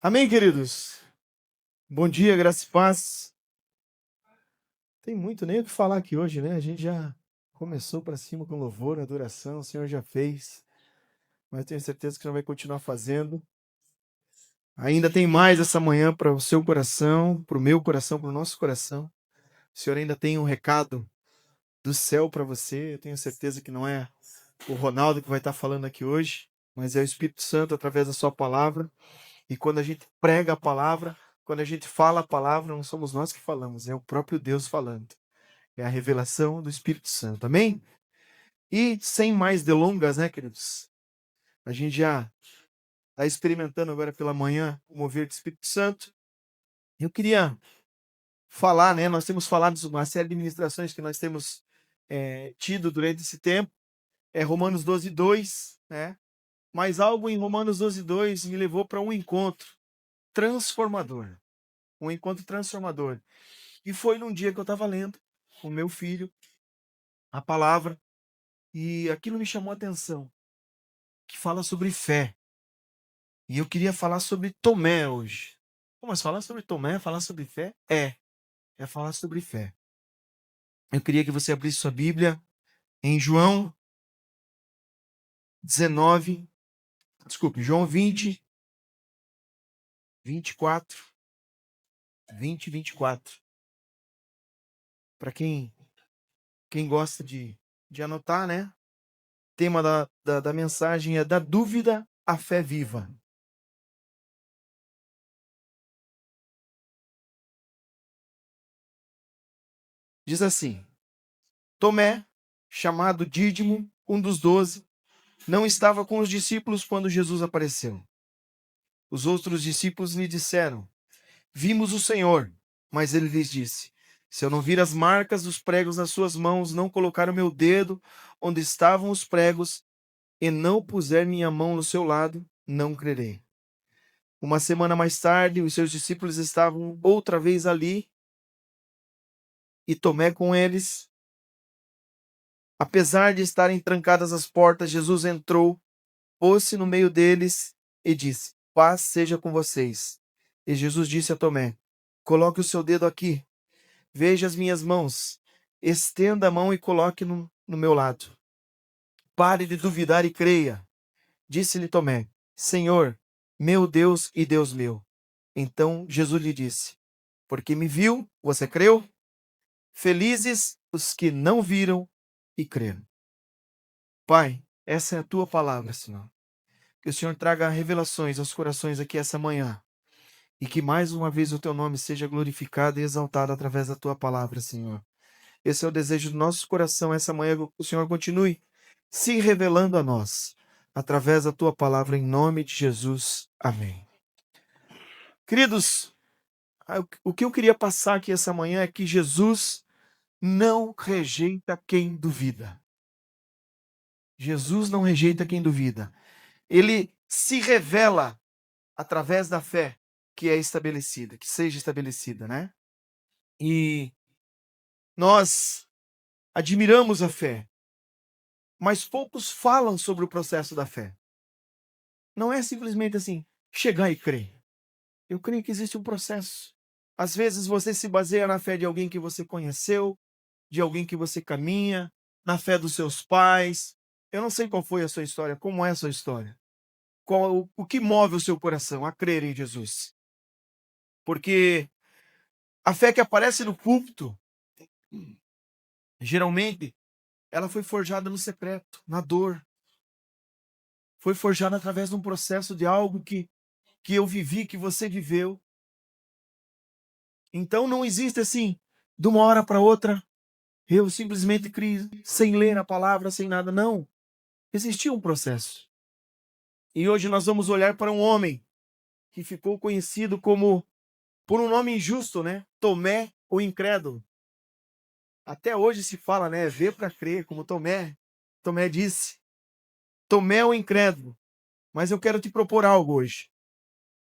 Amém, queridos? Bom dia, graça e paz. Tem muito nem o que falar aqui hoje, né? A gente já começou para cima com louvor, adoração, o Senhor já fez, mas tenho certeza que não vai continuar fazendo. Ainda tem mais essa manhã para o seu coração, para o meu coração, para o nosso coração. O Senhor ainda tem um recado do céu para você. Eu tenho certeza que não é o Ronaldo que vai estar falando aqui hoje, mas é o Espírito Santo através da sua palavra. E quando a gente prega a palavra, quando a gente fala a palavra, não somos nós que falamos, é o próprio Deus falando. É a revelação do Espírito Santo. Amém? E sem mais delongas, né, queridos? A gente já está experimentando agora pela manhã o mover do Espírito Santo. Eu queria falar, né? Nós temos falado sobre uma série de ministrações que nós temos tido durante esse tempo. É Romanos 12:2, né? Mas algo em Romanos 12:2 me levou para um encontro transformador. Um encontro transformador. E foi num dia que eu estava lendo com o meu filho a palavra e aquilo me chamou a atenção, que fala sobre fé. E eu queria falar sobre Tomé hoje. Pô, mas falar sobre Tomé, falar sobre fé? É falar sobre fé. Eu queria que você abrisse sua Bíblia em João 19, João 20, 24, 20 e 24. Para quem gosta de anotar, né? O tema da mensagem é da dúvida à fé viva. Diz assim: Tomé, chamado Dídimo, um dos 12, não estava com os discípulos quando Jesus apareceu. Os outros discípulos lhe disseram: Vimos o Senhor. Mas ele lhes disse: Se eu não vir as marcas dos pregos nas suas mãos, não colocar o meu dedo onde estavam os pregos e não puser minha mão no seu lado, não crerei. Uma semana mais tarde, os seus discípulos estavam outra vez ali e Tomé com eles. Apesar de estarem trancadas as portas, Jesus entrou, pôs-se no meio deles e disse: Paz seja com vocês. E Jesus disse a Tomé: Coloque o seu dedo aqui. Veja as minhas mãos. Estenda a mão e coloque no meu lado. Pare de duvidar e creia. Disse-lhe Tomé: Senhor, meu Deus e Deus meu. Então Jesus lhe disse: Porque me viu, você creu? Felizes os que não viram e creram. Pai, essa é a tua palavra, Senhor. Que o Senhor traga revelações aos corações aqui essa manhã. E que mais uma vez o teu nome seja glorificado e exaltado através da tua palavra, Senhor. Esse é o desejo do nosso coração essa manhã, que o Senhor continue se revelando a nós, através da tua palavra, em nome de Jesus. Amém. Queridos, o que eu queria passar aqui essa manhã é que Jesus não rejeita quem duvida. Jesus não rejeita quem duvida. Ele se revela através da fé que é estabelecida, que seja estabelecida, né? E nós admiramos a fé, mas poucos falam sobre o processo da fé. Não é simplesmente assim, chegar e crer. Eu creio que existe um processo. Às vezes você se baseia na fé de alguém que você conheceu, de alguém que você caminha, na fé dos seus pais. Eu não sei qual foi a sua história, como é a sua história. O que move o seu coração a crer em Jesus? Porque a fé que aparece no púlpito, geralmente, ela foi forjada no secreto, na dor. Foi forjada através de um processo de algo que eu vivi, que você viveu. Então não existe assim, de uma hora para outra, eu simplesmente criei, sem ler a palavra, sem nada. Não. Existia um processo. E hoje nós vamos olhar para um homem que ficou conhecido como, por um nome injusto, né? Tomé, o incrédulo. Até hoje se fala, né? Ver para crer, como Tomé. Tomé disse. Tomé, o incrédulo. Mas eu quero te propor algo hoje.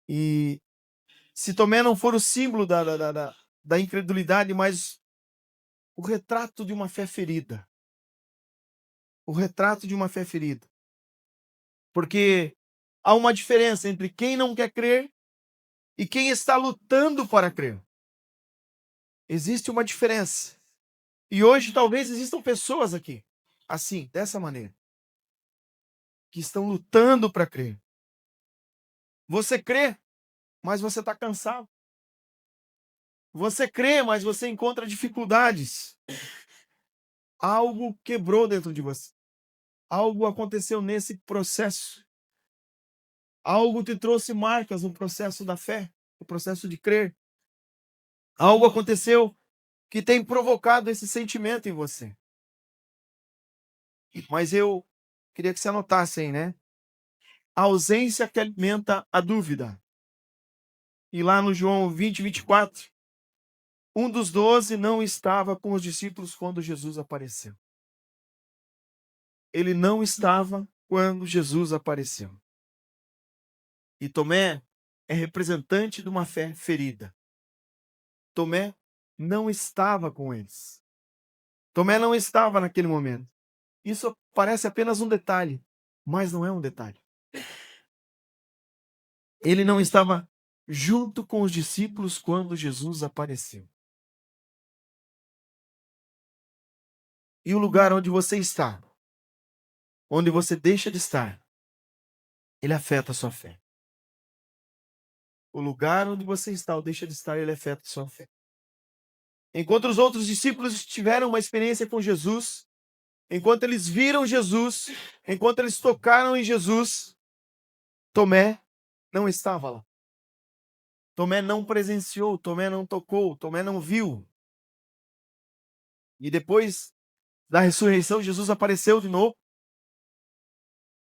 E se Tomé não for o símbolo da incredulidade, mas o retrato de uma fé ferida. O retrato de uma fé ferida. Porque há uma diferença entre quem não quer crer e quem está lutando para crer. Existe uma diferença. E hoje talvez existam pessoas aqui, assim, dessa maneira, que estão lutando para crer. Você crê, mas você está cansado. Você crê, mas você encontra dificuldades. Algo quebrou dentro de você. Algo aconteceu nesse processo. Algo te trouxe marcas no processo da fé, no processo de crer. Algo aconteceu que tem provocado esse sentimento em você. Mas eu queria que você anotasse aí, né? A ausência que alimenta a dúvida. E lá no João 20:24, um dos 12 não estava com os discípulos quando Jesus apareceu. Ele não estava quando Jesus apareceu. E Tomé é representante de uma fé ferida. Tomé não estava com eles. Tomé não estava naquele momento. Isso parece apenas um detalhe, mas não é um detalhe. Ele não estava junto com os discípulos quando Jesus apareceu. E o lugar onde você está, onde você deixa de estar, ele afeta a sua fé. O lugar onde você está ou deixa de estar, ele afeta a sua fé. Enquanto os outros discípulos tiveram uma experiência com Jesus, enquanto eles viram Jesus, enquanto eles tocaram em Jesus, Tomé não estava lá. Tomé não presenciou, Tomé não tocou, Tomé não viu. E depois da ressurreição, Jesus apareceu de novo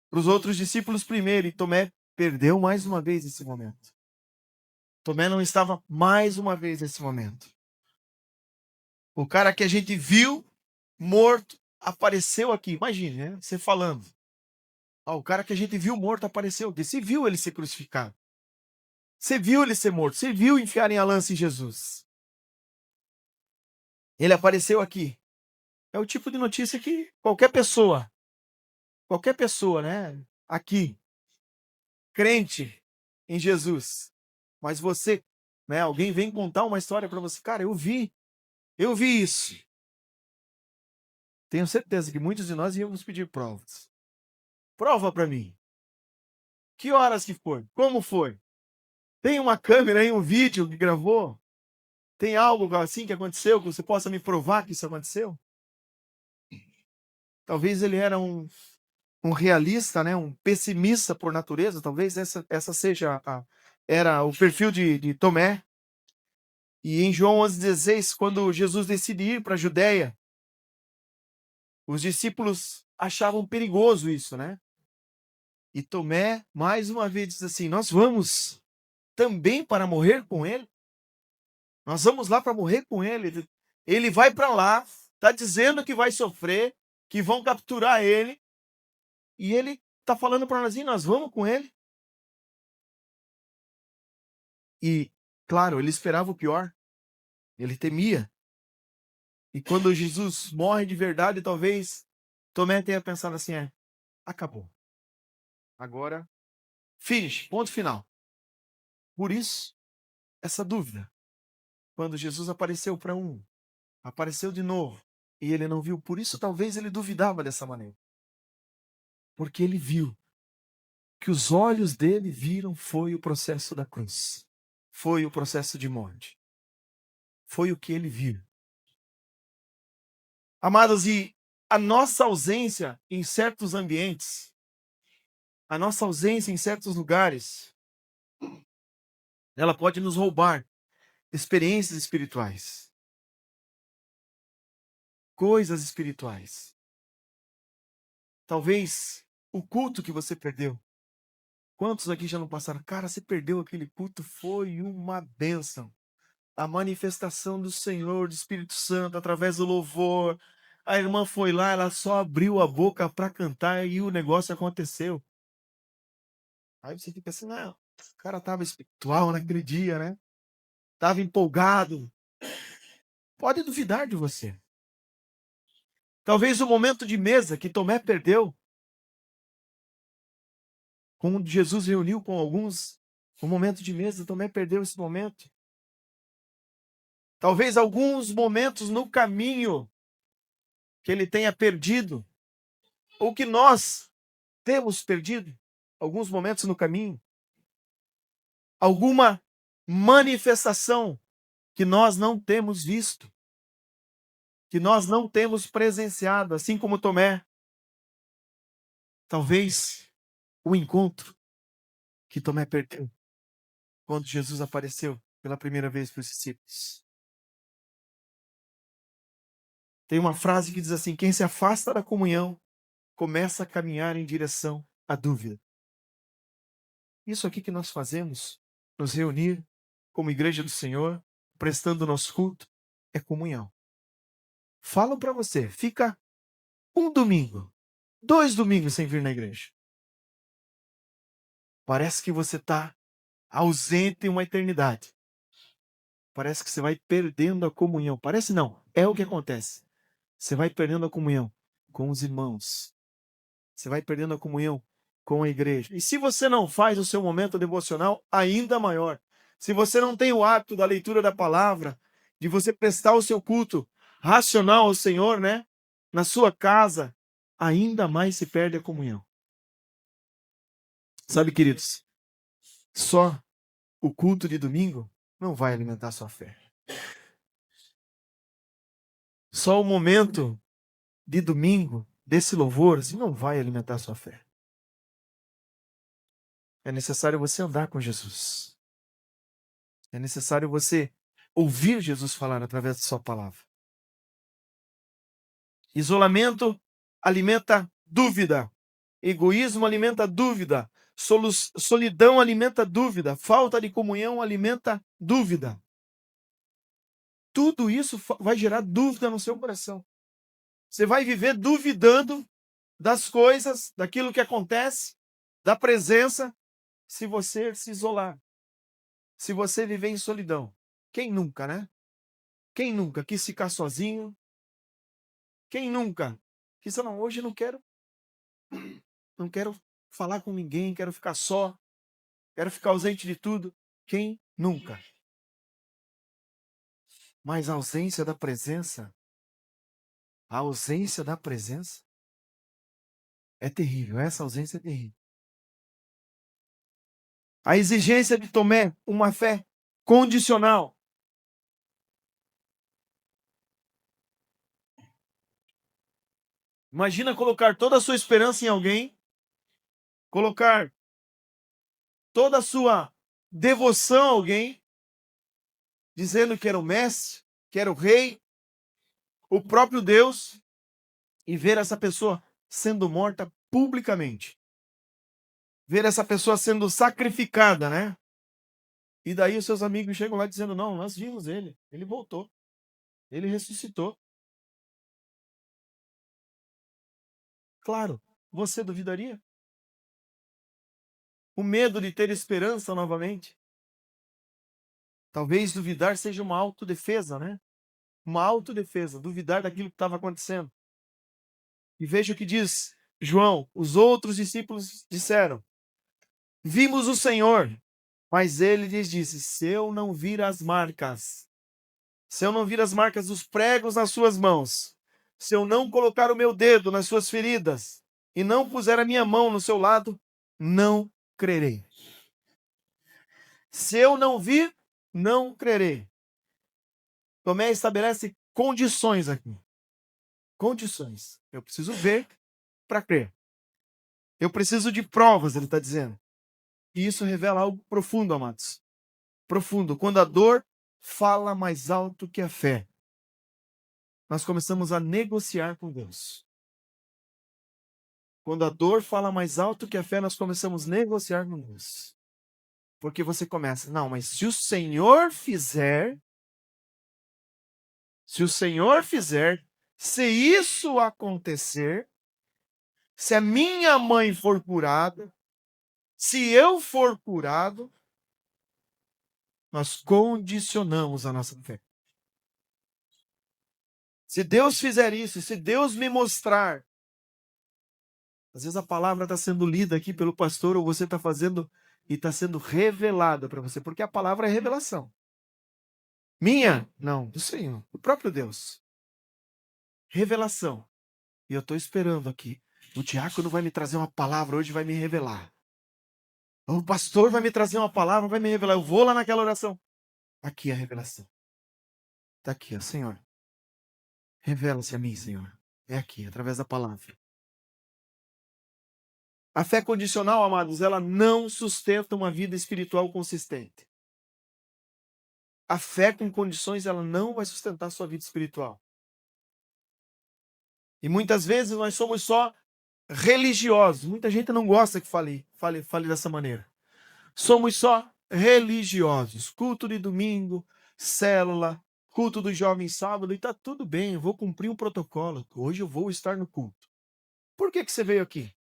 para os outros discípulos primeiro, e Tomé perdeu mais uma vez esse momento. Tomé não estava mais uma vez nesse momento. O cara que a gente viu morto apareceu aqui. Imagine, né? Você falando. O cara que a gente viu morto apareceu aqui. Você viu ele ser crucificado. Você viu ele ser morto. Você viu enfiarem a lança em Jesus. Ele apareceu aqui. É o tipo de notícia que qualquer pessoa, né? Aqui, crente em Jesus. Mas você, né? Alguém vem contar uma história para você. Cara, eu vi isso. Tenho certeza que muitos de nós íamos pedir provas. Prova para mim. Que horas que foi? Como foi? Tem uma câmera aí, um vídeo que gravou? Tem algo assim que aconteceu que você possa me provar que isso aconteceu? Talvez ele era um realista, né? Um pessimista por natureza. Talvez essa seja era o perfil de Tomé. E em João 11,16, quando Jesus decide ir para a Judéia, os discípulos achavam perigoso isso, né? E Tomé, mais uma vez, diz assim: nós vamos também para morrer com ele? Nós vamos lá para morrer com ele. Ele vai para lá, está dizendo que vai sofrer, que vão capturar ele, e ele está falando para nós: nós vamos com ele? E, claro, ele esperava o pior, ele temia. E quando Jesus morre de verdade, talvez Tomé tenha pensado assim: acabou. Agora, finish, ponto final. Por isso, essa dúvida. Quando Jesus apareceu para um, apareceu de novo, e ele não viu. Por isso, talvez ele duvidava dessa maneira. Porque ele viu. Que os olhos dele viram foi o processo da cruz. Foi o processo de morte. Foi o que ele viu. Amados, e a nossa ausência em certos ambientes, a nossa ausência em certos lugares, ela pode nos roubar experiências espirituais, coisas espirituais. Talvez o culto que você perdeu. Quantos aqui já não passaram? Cara, você perdeu aquele culto, foi uma bênção. A manifestação do Senhor, do Espírito Santo, através do louvor. A irmã foi lá, ela só abriu a boca para cantar e o negócio aconteceu. Aí você fica assim, não, o cara estava espiritual naquele dia, né? Estava empolgado. Pode duvidar de você. Talvez o momento de mesa que Tomé perdeu, quando Jesus reuniu com alguns O momento de mesa, Tomé perdeu esse momento. Talvez alguns momentos no caminho que ele tenha perdido, ou que nós temos perdido, alguns momentos no caminho. Alguma manifestação que nós não temos visto, que nós não temos presenciado, assim como Tomé. Talvez o encontro que Tomé perdeu quando Jesus apareceu pela primeira vez para os discípulos. Tem uma frase que diz assim: quem se afasta da comunhão começa a caminhar em direção à dúvida. Isso aqui que nós fazemos, nos reunir como igreja do Senhor, prestando nosso culto, é comunhão. Falam para você, fica um domingo, 2 domingos sem vir na igreja. Parece que você está ausente em uma eternidade. Parece que você vai perdendo a comunhão. Parece não, é o que acontece. Você vai perdendo a comunhão com os irmãos. Você vai perdendo a comunhão com a igreja. E se você não faz o seu momento devocional, ainda maior. Se você não tem o hábito da leitura da palavra, de você prestar o seu culto racional ao Senhor, né? Na sua casa, ainda mais se perde a comunhão. Sabe, queridos, só o culto de domingo não vai alimentar sua fé. Só o momento de domingo, desse louvor, assim, não vai alimentar sua fé. É necessário você andar com Jesus. É necessário você ouvir Jesus falar através da sua palavra. Isolamento alimenta dúvida. Egoísmo alimenta dúvida. Solidão alimenta dúvida. Falta de comunhão alimenta dúvida. Tudo isso vai gerar dúvida no seu coração. Você vai viver duvidando das coisas, daquilo que acontece, da presença, se você se isolar. Se você viver em solidão. Quem nunca, né? Quem nunca quis ficar sozinho? Quem nunca quis, não, hoje eu não quero falar com ninguém, quero ficar só, quero ficar ausente de tudo. Quem nunca? Mas a ausência da presença é terrível. Essa ausência é terrível. A exigência de Tomé, uma fé condicional. Imagina colocar toda a sua esperança em alguém, colocar toda a sua devoção a alguém, dizendo que era o mestre, que era o rei, o próprio Deus, e ver essa pessoa sendo morta publicamente. Ver essa pessoa sendo sacrificada, né? E daí os seus amigos chegam lá dizendo: não, nós vimos ele voltou, ele ressuscitou. Claro, você duvidaria? O medo de ter esperança novamente. Talvez duvidar seja uma autodefesa, né? Uma autodefesa, duvidar daquilo que estava acontecendo. E veja o que diz João: os outros discípulos disseram: vimos o Senhor. Mas ele lhes disse: se eu não vir as marcas, se eu não vir as marcas dos pregos nas suas mãos, se eu não colocar o meu dedo nas suas feridas e não puser a minha mão no seu lado, não crerei. Se eu não vir, não crerei. Tomé estabelece condições aqui. Condições. Eu preciso ver para crer. Eu preciso de provas, ele está dizendo. E isso revela algo profundo, amados. Profundo. Quando a dor fala mais alto que a fé, nós começamos a negociar com Deus. Quando a dor fala mais alto que a fé, nós começamos a negociar com Deus. Porque você começa: não, mas se o Senhor fizer, se isso acontecer, se a minha mãe for curada, se eu for curado, nós condicionamos a nossa fé. Se Deus fizer isso, se Deus me mostrar, às vezes a palavra está sendo lida aqui pelo pastor, ou você está fazendo e está sendo revelada para você, porque a palavra é revelação. Minha? Não, do Senhor, do próprio Deus. Revelação. E eu estou esperando aqui. O diácono vai me trazer uma palavra hoje, vai me revelar. O pastor vai me trazer uma palavra, vai me revelar. Eu vou lá naquela oração. Aqui é a revelação. Está aqui, ó, Senhor. Revela-se a mim, Senhor. É aqui, através da palavra. A fé condicional, amados, ela não sustenta uma vida espiritual consistente. A fé com condições, ela não vai sustentar a sua vida espiritual. E muitas vezes nós somos só religiosos. Muita gente não gosta que fale dessa maneira. Somos só religiosos. Culto de domingo, célula, culto dos jovens sábado, e tá tudo bem, eu vou cumprir um protocolo. Hoje eu vou estar no culto. Por que você veio aqui?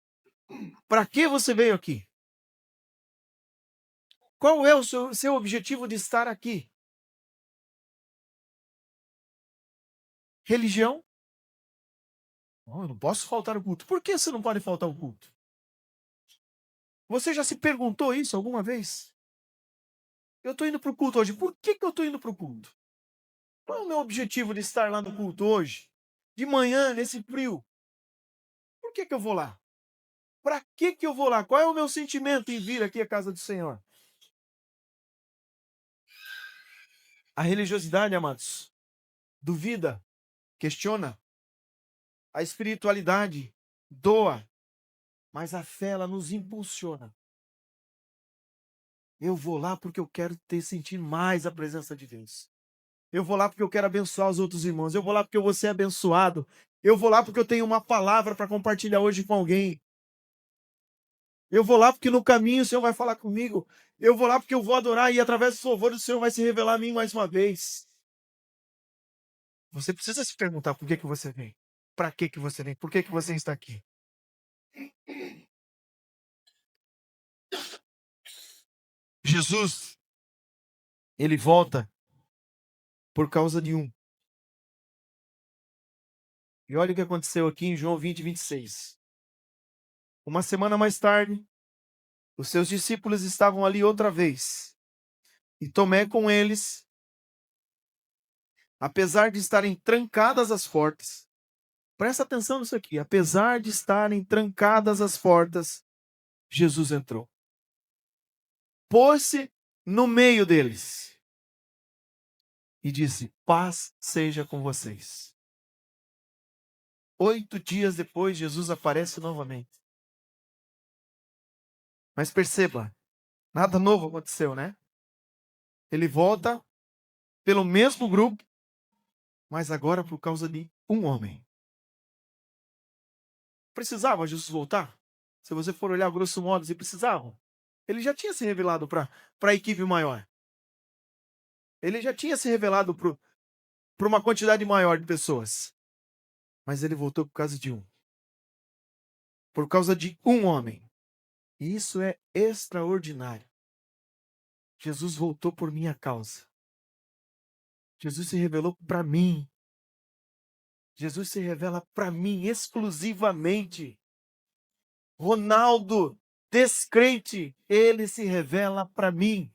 Para que você veio aqui? Qual é o seu objetivo de estar aqui? Religião? Oh, eu não posso faltar ao culto. Por que você não pode faltar ao culto? Você já se perguntou isso alguma vez? Eu estou indo para o culto hoje. Por que eu estou indo para o culto? Qual é o meu objetivo de estar lá no culto hoje? De manhã, nesse frio? Por que eu vou lá? Para que eu vou lá? Qual é o meu sentimento em vir aqui à casa do Senhor? A religiosidade, amados, duvida, questiona. A espiritualidade doa, mas a fé, ela nos impulsiona. Eu vou lá porque eu quero sentir mais a presença de Deus. Eu vou lá porque eu quero abençoar os outros irmãos. Eu vou lá porque eu vou ser abençoado. Eu vou lá porque eu tenho uma palavra para compartilhar hoje com alguém. Eu vou lá porque no caminho o Senhor vai falar comigo. Eu vou lá porque eu vou adorar e através do louvor o Senhor vai se revelar a mim mais uma vez. Você precisa se perguntar por que você vem. Para que você vem? Por que você está aqui? Jesus, ele volta por causa de um. E olha o que aconteceu aqui em João 20:26. Uma semana mais tarde, os seus discípulos estavam ali outra vez. E Tomé com eles, apesar de estarem trancadas as portas. Presta atenção nisso aqui. Apesar de estarem trancadas as portas, Jesus entrou. Pôs-se no meio deles e disse: paz seja com vocês. 8 dias depois, Jesus aparece novamente. Mas perceba, nada novo aconteceu, né? Ele volta pelo mesmo grupo, mas agora por causa de um homem. Precisava Jesus voltar? Se você for olhar grosso modo, se precisavam. Ele já tinha se revelado para a equipe maior. Ele já tinha se revelado para uma quantidade maior de pessoas. Mas ele voltou por causa de um. Por causa de um homem. E isso é extraordinário. Jesus voltou por minha causa. Jesus se revelou para mim. Jesus se revela para mim exclusivamente. Ronaldo, descrente, ele se revela para mim.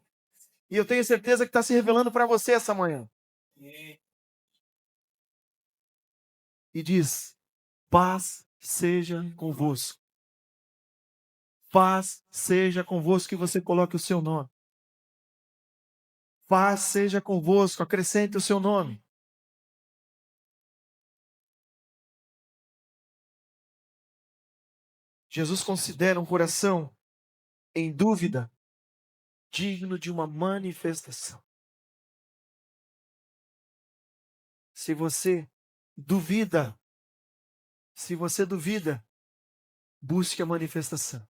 E eu tenho certeza que está se revelando para você essa manhã. E diz: paz seja convosco. Paz seja convosco, que você coloque o seu nome. Paz seja convosco, acrescente o seu nome. Jesus considera um coração em dúvida digno de uma manifestação. Se você duvida, busque a manifestação.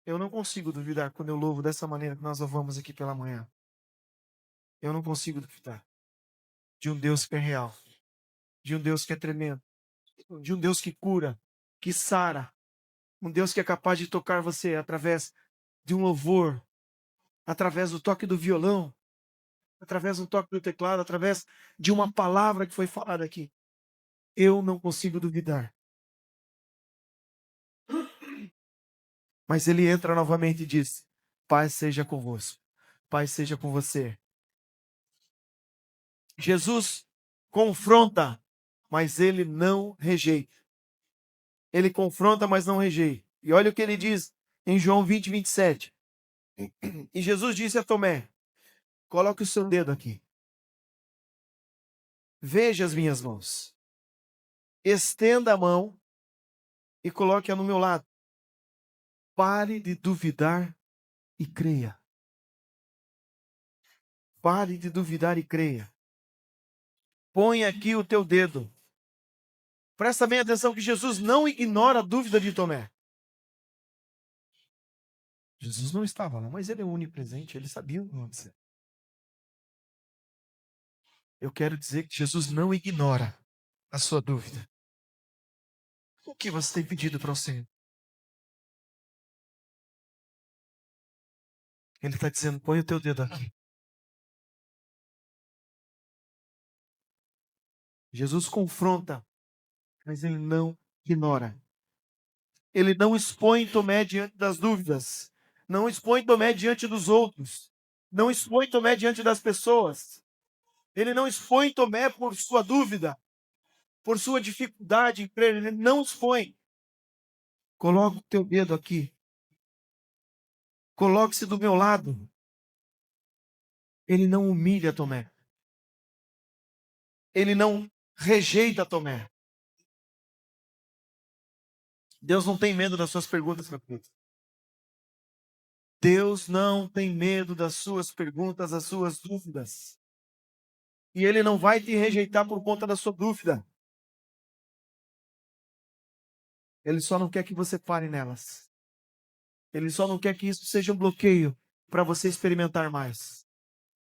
Eu não consigo duvidar quando eu louvo dessa maneira que nós louvamos aqui pela manhã. Eu não consigo duvidar de um Deus que é real, de um Deus que é tremendo, de um Deus que cura, que sara, um Deus que é capaz de tocar você através de um louvor, através do toque do violão, através do toque do teclado, através de uma palavra que foi falada aqui. Eu não consigo duvidar. Mas ele entra novamente e diz: paz seja convosco, paz seja com você. Jesus confronta, mas ele não rejeita. Ele confronta, mas não rejeita. E olha o que ele diz em João 20, 27. E Jesus disse a Tomé: coloque o seu dedo aqui. Veja as minhas mãos. Estenda a mão e coloque-a no meu lado. Pare de duvidar e creia. Pare de duvidar e creia. Põe aqui o teu dedo. Presta bem atenção que Jesus não ignora a dúvida de Tomé. Jesus não estava lá, mas ele é onipresente, ele sabia o que ia acontecer. Eu quero dizer que Jesus não ignora a sua dúvida. O que você tem pedido para o Senhor? Ele está dizendo: põe o teu dedo aqui. Jesus confronta, mas ele não ignora. Ele não expõe Tomé diante das dúvidas. Não expõe Tomé diante dos outros. Não expõe Tomé diante das pessoas. Ele não expõe Tomé por sua dúvida, por sua dificuldade em crer. Ele não expõe. Coloca o teu dedo aqui. Coloque-se do meu lado. Ele não humilha Tomé. Ele não rejeita Tomé. Deus não tem medo das suas perguntas, meu querido. Deus não tem medo das suas perguntas, das suas dúvidas. E Ele não vai te rejeitar por conta da sua dúvida. Ele só não quer que você pare nelas. Ele só não quer que isso seja um bloqueio para você experimentar mais.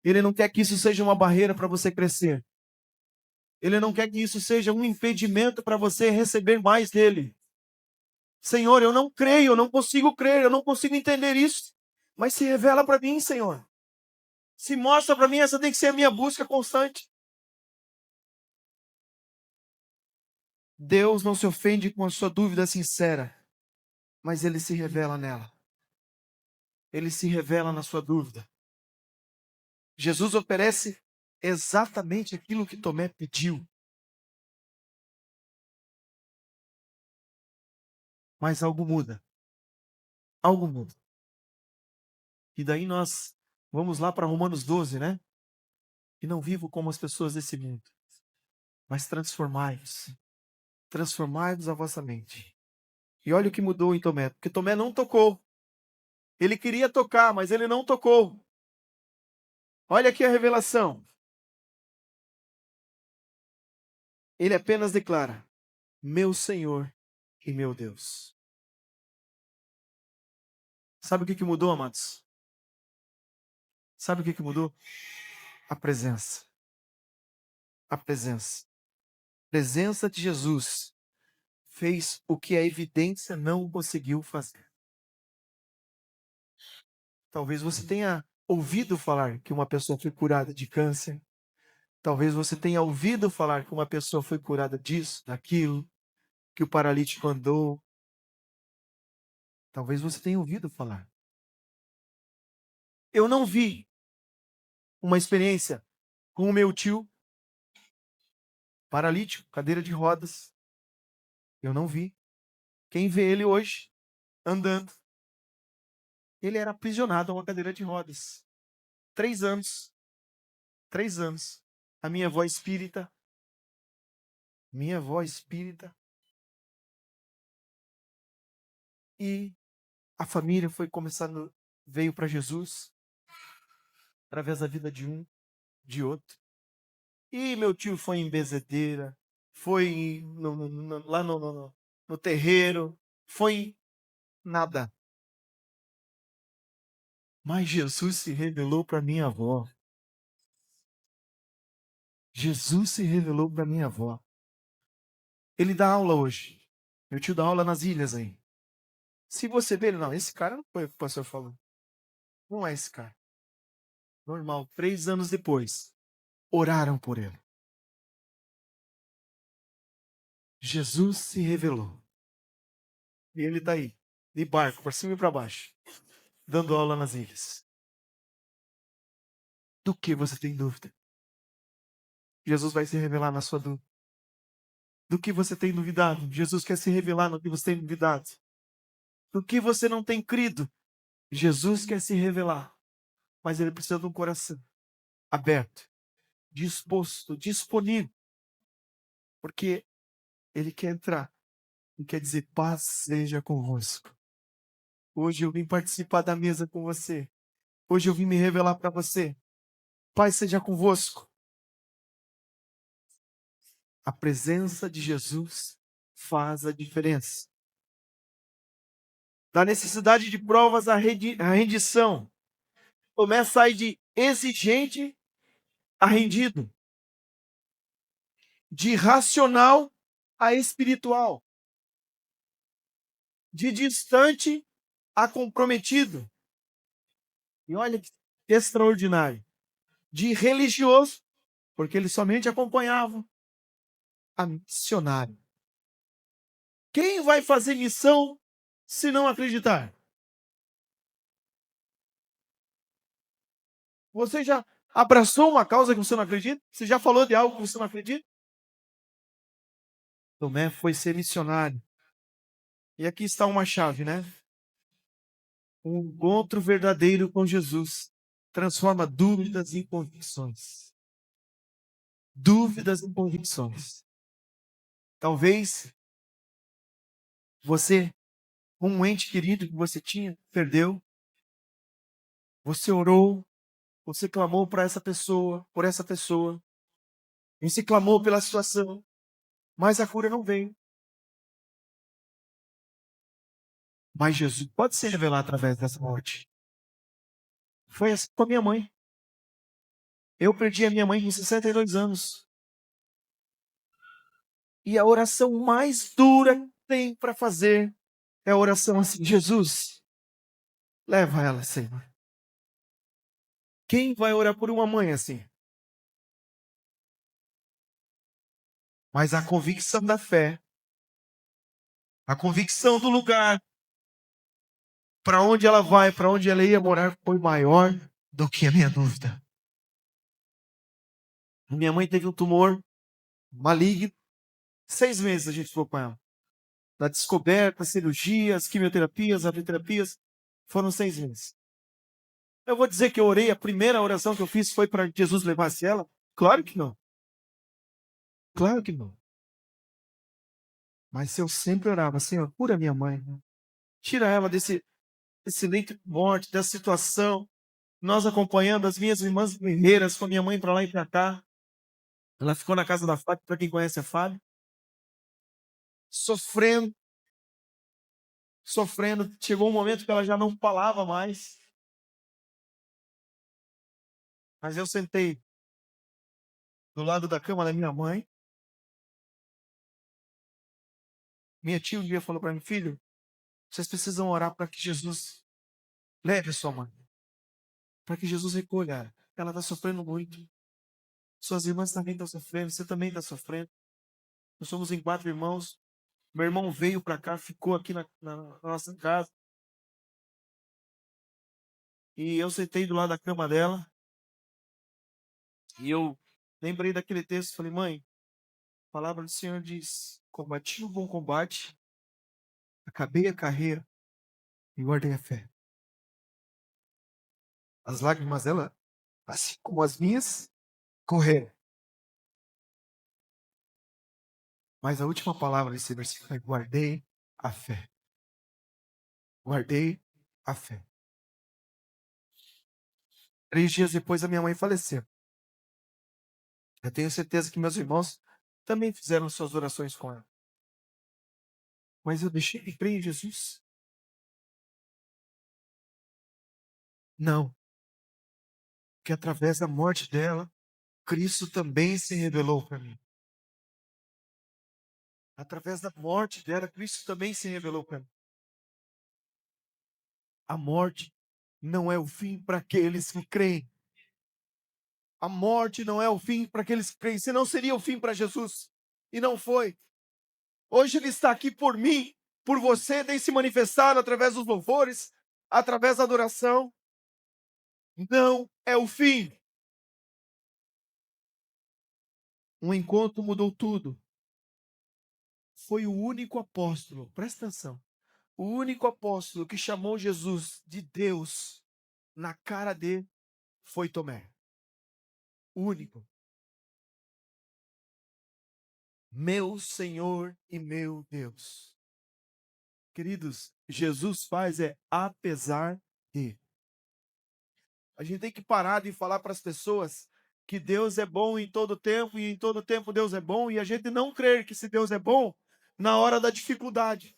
Ele não quer que isso seja uma barreira para você crescer. Ele não quer que isso seja um impedimento para você receber mais dele. Senhor, eu não creio, eu não consigo crer, eu não consigo entender isso. Mas se revela para mim, Senhor. Se mostra para mim, essa tem que ser a minha busca constante. Deus não se ofende com a sua dúvida sincera, mas Ele se revela nela. Ele se revela na sua dúvida. Jesus oferece exatamente aquilo que Tomé pediu. Mas algo muda. Algo muda. E daí nós vamos lá para Romanos 12, né? E não vivo como as pessoas desse mundo, mas transformai-vos. Transformai-vos a vossa mente. E olha o que mudou em Tomé, porque Tomé não tocou. Ele queria tocar, mas ele não tocou. Olha aqui a revelação. Ele apenas declara: meu Senhor e meu Deus. Sabe o que mudou, amados? Sabe o que mudou? A presença. A presença. A presença de Jesus fez o que a evidência não conseguiu fazer. Talvez você tenha ouvido falar que uma pessoa foi curada de câncer. Talvez você tenha ouvido falar que uma pessoa foi curada disso, daquilo, que o paralítico andou. Talvez você tenha ouvido falar. Eu não vi uma experiência com o meu tio, paralítico, cadeira de rodas. Eu não vi. Quem vê ele hoje, andando, ele era aprisionado a uma cadeira de rodas. 3 anos. 3 anos. A minha avó espírita, e a família foi começando, veio para Jesus, através da vida de um, de outro. E meu tio foi em benzedeira, foi lá no terreiro, foi nada. Mas Jesus se revelou para minha avó. Jesus se revelou para minha avó. Ele dá aula hoje. Meu tio dá aula nas ilhas aí. Se você ver, não, esse cara não foi o que o pastor falou. Não é esse cara. Normal, 3 anos depois, oraram por ele. Jesus se revelou. E ele está aí. de barco, para cima e para baixo, dando aula nas ilhas. Do que você tem dúvida? Jesus vai se revelar na sua dúvida. Do que você tem duvidado? Jesus quer se revelar no que você tem duvidado. Do que você não tem crido? Jesus quer se revelar. Mas ele precisa de um coração aberto, disposto, disponível. Porque ele quer entrar e quer dizer: paz seja convosco. Hoje eu vim participar da mesa com você. Hoje eu vim me revelar para você. Paz seja convosco. A presença de Jesus faz a diferença. Da necessidade de provas à rendição. Começa a ir de exigente a rendido. De racional a espiritual. De distante a comprometido. E olha que extraordinário. De religioso, porque ele somente acompanhava, a missionário. Quem vai fazer missão se não acreditar? Você já abraçou uma causa que você não acredita? Você já falou de algo que você não acredita? Tomé foi ser missionário. E aqui está uma chave, né? Um encontro verdadeiro com Jesus transforma dúvidas em convicções. Dúvidas em convicções. Talvez você, um ente querido que você tinha, perdeu. Você orou, você clamou para essa pessoa, por essa pessoa. Você clamou pela situação, mas a cura não veio. Mas Jesus pode se revelar através dessa morte. Foi assim com a minha mãe. Eu perdi a minha mãe com 62 anos. E a oração mais dura que tem para fazer é a oração assim: Jesus, leva ela, Senhor. Quem vai orar por uma mãe assim? Mas a convicção da fé, a convicção do lugar, para onde ela vai, para onde ela ia morar, foi maior do que a minha dúvida. Minha mãe teve um tumor maligno. 6 meses a gente ficou com ela. Da descoberta, cirurgias, quimioterapias, radioterapias, foram 6 meses. Eu vou dizer que eu orei, a primeira oração que eu fiz foi para que Jesus levasse ela? Claro que não. Claro que não. Mas eu sempre orava: Senhor, cura minha mãe. Tira ela desse leito de morte, dessa situação. Nós acompanhando as minhas irmãs guerreiras com a minha mãe para lá e para cá. Ela ficou na casa da Fábio, para quem conhece a Fábio. Sofrendo. Sofrendo. Chegou um momento que ela já não falava mais. Mas eu sentei do lado da cama da minha mãe. Minha tia um dia falou para mim: filho, vocês precisam orar para que Jesus leve a sua mãe. Para que Jesus recolha. Ela está sofrendo muito. Suas irmãs também estão sofrendo. Você também está sofrendo. Nós somos em 4 irmãos. Meu irmão veio para cá, ficou aqui na nossa casa. E eu sentei do lado da cama dela. E eu lembrei daquele texto. Falei: mãe, a palavra do Senhor diz: combati o bom combate, acabei a carreira e guardei a fé. As lágrimas dela, assim como as minhas, correram. Mas a última palavra desse versículo é: guardei a fé. Guardei a fé. 3 dias depois, a minha mãe faleceu. Eu tenho certeza que meus irmãos também fizeram suas orações com ela. Mas eu deixei de crer em Jesus? Não. Porque através da morte dela, Cristo também se revelou para mim. Através da morte dela, Cristo também se revelou para mim. A morte não é o fim para aqueles que creem. A morte não é o fim para aqueles que creem. Senão seria o fim para Jesus. E não foi. Hoje ele está aqui por mim, por você tem se manifestado através dos louvores, através da adoração, não é o fim. Um encontro mudou tudo. Foi o único apóstolo, presta atenção, o único apóstolo que chamou Jesus de Deus na cara dele foi Tomé. O único. Meu Senhor e meu Deus. Queridos, Jesus faz apesar de. A gente tem que parar de falar para as pessoas que Deus é bom em todo tempo e em todo tempo Deus é bom, e a gente não crer que se Deus é bom na hora da dificuldade.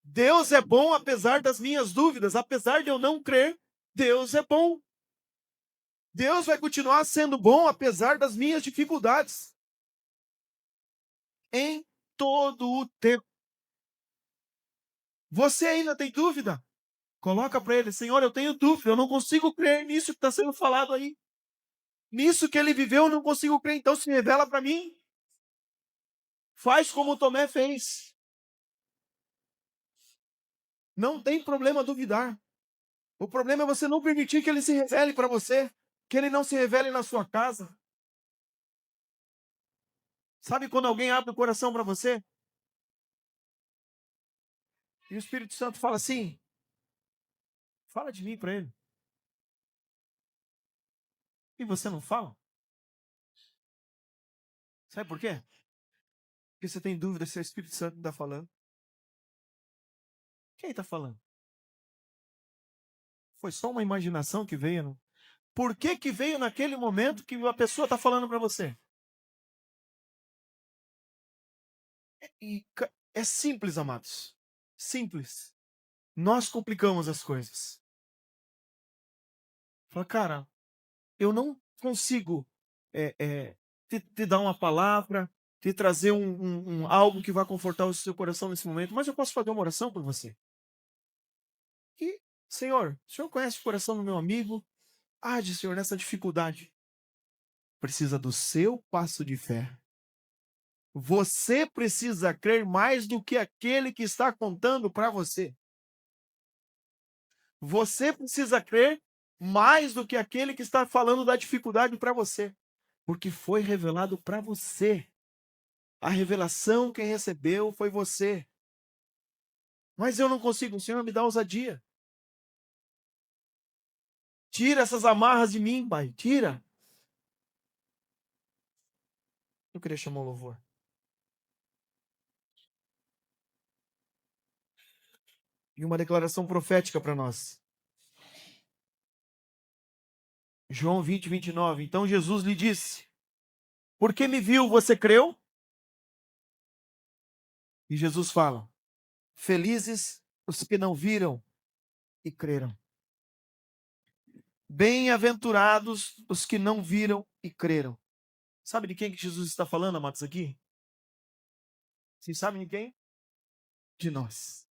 Deus é bom apesar das minhas dúvidas, apesar de eu não crer, Deus é bom. Deus vai continuar sendo bom apesar das minhas dificuldades. Em todo o tempo. Você ainda tem dúvida? Coloca para ele: Senhor, eu tenho dúvida, eu não consigo crer nisso que está sendo falado aí. Nisso que ele viveu, eu não consigo crer, então se revela para mim. Faz como Tomé fez. Não tem problema duvidar. O problema é você não permitir que ele se revele para você, que ele não se revele na sua casa. Sabe quando alguém abre o coração para você? E o Espírito Santo fala assim: fala de mim para ele. E você não fala? Sabe por quê? Porque você tem dúvida se é o Espírito Santo que está falando. Quem está falando? Foi só uma imaginação que veio, não? Por que que veio naquele momento que a pessoa está falando para você? É simples, amados. Simples. Nós complicamos as coisas. Fala, cara, eu não consigo te dar uma palavra, te trazer algo que vai confortar o seu coração nesse momento, mas eu posso fazer uma oração por você. E, Senhor, o Senhor conhece o coração do meu amigo? Age, Senhor, nessa dificuldade. Precisa do seu passo de fé. Você precisa crer mais do que aquele que está contando para você. Você precisa crer mais do que aquele que está falando da dificuldade para você. Porque foi revelado para você. A revelação quem recebeu foi você. Mas eu não consigo, o Senhor me dá ousadia. Tira essas amarras de mim, Pai. Tira. Eu queria chamar o louvor. E uma declaração profética para nós. João 20, 29. Então Jesus lhe disse: porque me viu, você creu? E Jesus fala: felizes os que não viram e creram. Bem-aventurados os que não viram e creram. Sabe de quem que Jesus está falando, amados, aqui? Vocês sabem de quem? De nós.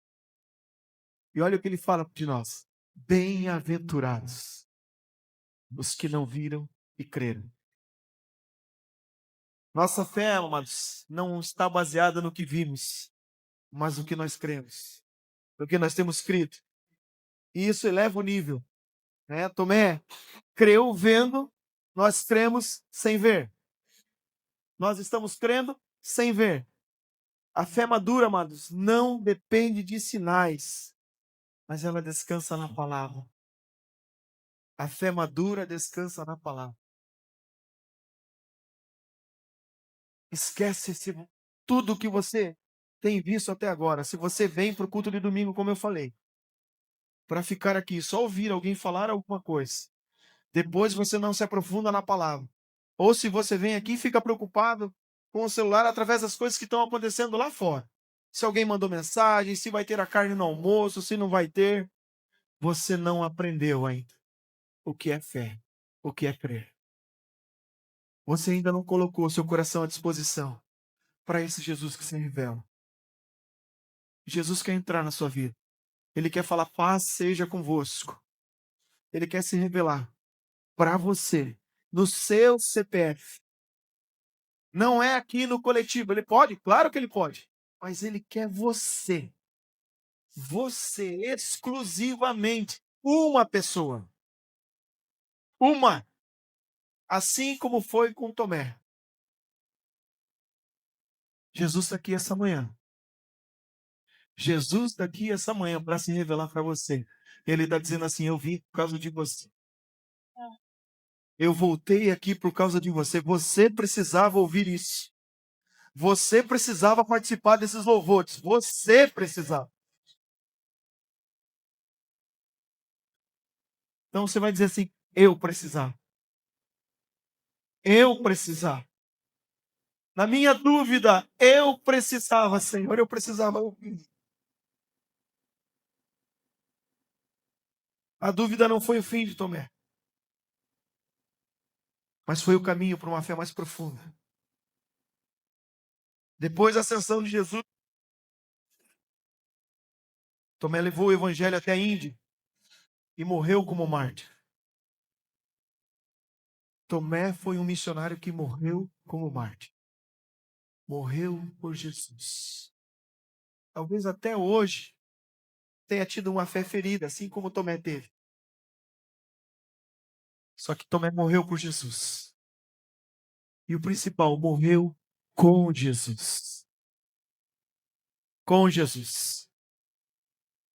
E olha o que ele fala de nós. Bem-aventurados os que não viram e creram. Nossa fé, amados, não está baseada no que vimos, mas no que nós cremos, no que nós temos crido. E isso eleva o nível. Né? Tomé creu vendo, nós cremos sem ver. Nós estamos crendo sem ver. A fé madura, amados, não depende de sinais, mas ela descansa na palavra. A fé madura descansa na palavra. Esquece tudo que você tem visto até agora. Se você vem para o culto de domingo, como eu falei, para ficar aqui, só ouvir alguém falar alguma coisa, depois você não se aprofunda na palavra. Ou se você vem aqui e fica preocupado com o celular através das coisas que estão acontecendo lá fora. Se alguém mandou mensagem, se vai ter a carne no almoço, se não vai ter. Você não aprendeu ainda o que é fé, o que é crer. Você ainda não colocou seu coração à disposição para esse Jesus que se revela. Jesus quer entrar na sua vida. Ele quer falar: paz seja convosco. Ele quer se revelar para você, no seu CPF. Não é aqui no coletivo. Ele pode? Claro que ele pode. Mas Ele quer você. Você exclusivamente. Uma pessoa. Uma. Assim como foi com Tomé. Jesus está aqui essa manhã. Jesus está aqui essa manhã para se revelar para você. Ele está dizendo assim: eu vim por causa de você. Eu voltei aqui por causa de você. Você precisava ouvir isso. Você precisava participar desses louvores. Você precisava. Então você vai dizer assim: eu precisava. Eu precisava. Na minha dúvida, eu precisava, Senhor, eu precisava ouvir. A dúvida não foi o fim de Tomé, mas foi o caminho para uma fé mais profunda. Depois da ascensão de Jesus, Tomé levou o evangelho até a Índia e morreu como mártir. Tomé foi um missionário que morreu como mártir. Morreu por Jesus. Talvez até hoje tenha tido uma fé ferida, assim como Tomé teve. Só que Tomé morreu por Jesus. E o principal, morreu com Jesus. Com Jesus.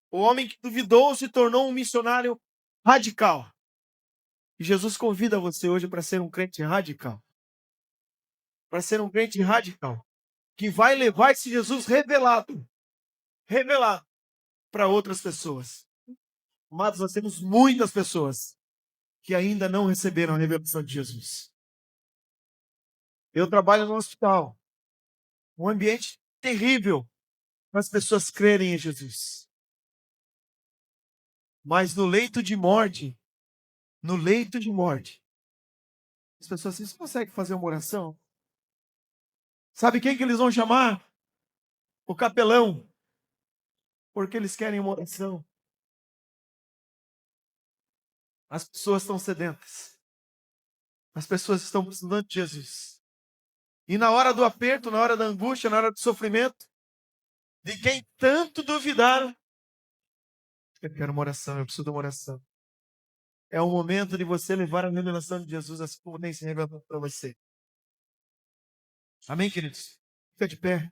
O homem que duvidou se tornou um missionário radical. E Jesus convida você hoje para ser um crente radical. Para ser um crente radical. Que vai levar esse Jesus revelado. Revelado para outras pessoas. Amados, nós temos muitas pessoas que ainda não receberam a revelação de Jesus. Eu trabalho no hospital. Um ambiente terrível para as pessoas crerem em Jesus. Mas no leito de morte, as pessoas assim, você consegue fazer uma oração? Sabe quem que eles vão chamar? O capelão. Porque eles querem uma oração. As pessoas estão sedentas. As pessoas estão precisando de Jesus. E na hora do aperto, na hora da angústia, na hora do sofrimento, de quem tanto duvidaram, eu quero uma oração, eu preciso de uma oração. É o momento de você levar a revelação de Jesus, assim como nem se revelou para você. Amém, queridos? Fica de pé.